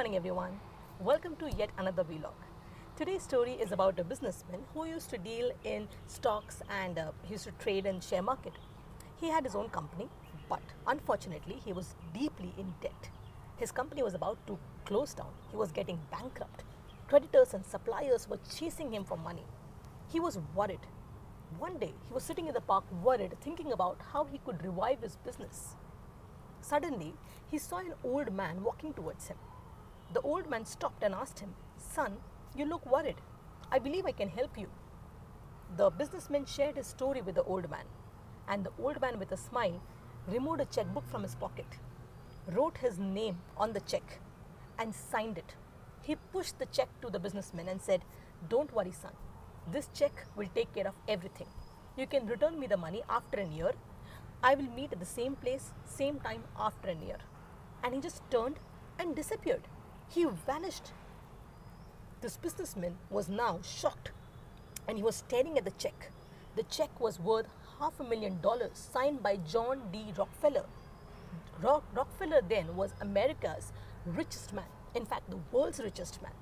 morning everyone. Welcome to yet another vlog. Today's story is about a businessman who used to deal in stocks and he used to trade in share market. He had his own company, but unfortunately he was deeply in debt. His company was about to close down. He was getting bankrupt. Creditors and suppliers were chasing him for money. He was worried. One day he was sitting in the park worried, thinking about how he could revive his business. Suddenly, he saw an old man walking towards him. The old man stopped and asked him, "Son, you look worried. I believe I can help you." The businessman shared his story with the old man, and the old man, with a smile, removed a checkbook from his pocket, wrote his name on the check, and signed it. He pushed the check to the businessman and said, "Don't worry, son. This check will take care of everything. You can return me the money after a year. I will meet at the same place, same time after a year." And he just turned and disappeared. He vanished. This businessman was now shocked and he was staring at the check. The check was worth $500,000, signed by John D. Rockefeller. Rockefeller then was America's richest man, in fact, the world's richest man.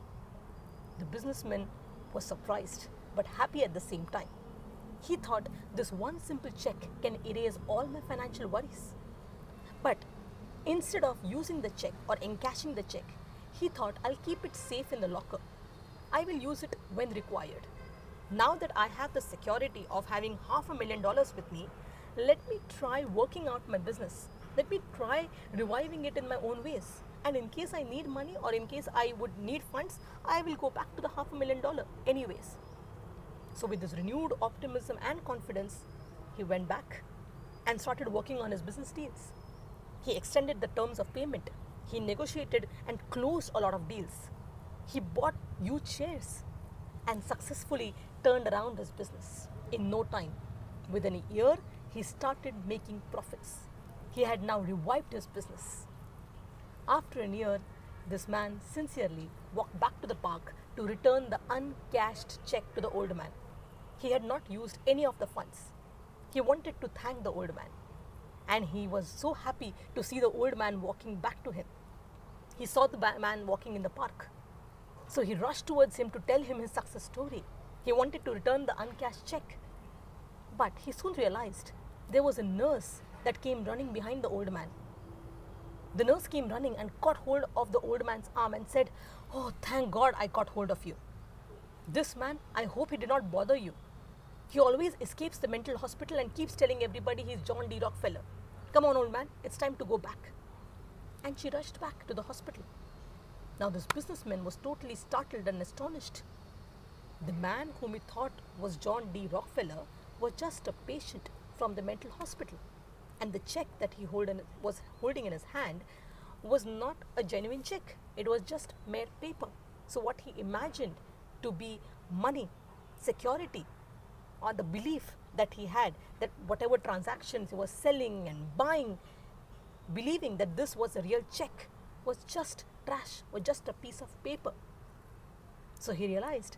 The businessman was surprised but happy at the same time. He thought this one simple check can erase all my financial worries. But instead of using the check or encashing the check, he thought, I'll keep it safe in the locker. I will use it when required. Now that I have the security of having $500,000 with me, let me try working out my business. Let me try reviving it in my own ways. And in case I need money or in case I would need funds, I will go back to the $500,000 anyways. So with this renewed optimism and confidence, he went back and started working on his business deals. He extended the terms of payment. He negotiated and closed a lot of deals. He bought huge shares and successfully turned around his business in no time. Within a year, he started making profits. He had now revived his business. After a year, this man sincerely walked back to the park to return the uncashed check to the old man. He had not used any of the funds. He wanted to thank the old man. And he was so happy to see the old man walking back to him. He saw the man walking in the park. So he rushed towards him to tell him his success story. He wanted to return the uncashed check. But he soon realized there was a nurse that came running behind the old man. The nurse came running and caught hold of the old man's arm and said, "Oh, thank God I caught hold of you. This man, I hope he did not bother you. He always escapes the mental hospital and keeps telling everybody he's John D. Rockefeller. Come on, old man, it's time to go back." And she rushed back to the hospital. Now this businessman was totally startled and astonished. The man whom he thought was John D. Rockefeller was just a patient from the mental hospital. And the check that he was holding in his hand was not a genuine check. It was just mere paper. So what he imagined to be money, security, or the belief that he had that whatever transactions he was selling and buying, believing that this was a real check, was just trash, or just a piece of paper. So he realized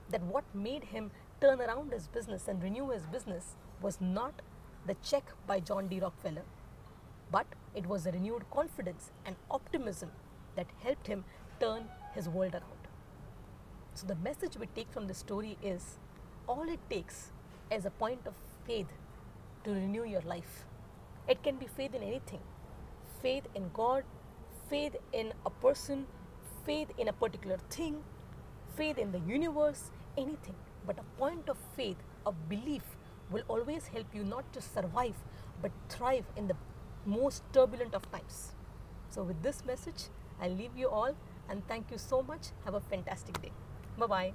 that what made him turn around his business and renew his business was not the check by John D. Rockefeller, but it was a renewed confidence and optimism that helped him turn his world around. So the message we take from this story is, all it takes is a point of faith to renew your life. It can be faith in anything. Faith in God, faith in a person, faith in a particular thing, faith in the universe, anything. But a point of faith, of belief, will always help you not just survive, but thrive in the most turbulent of times. So with this message, I'll leave you all and thank you so much. Have a fantastic day. Bye-bye.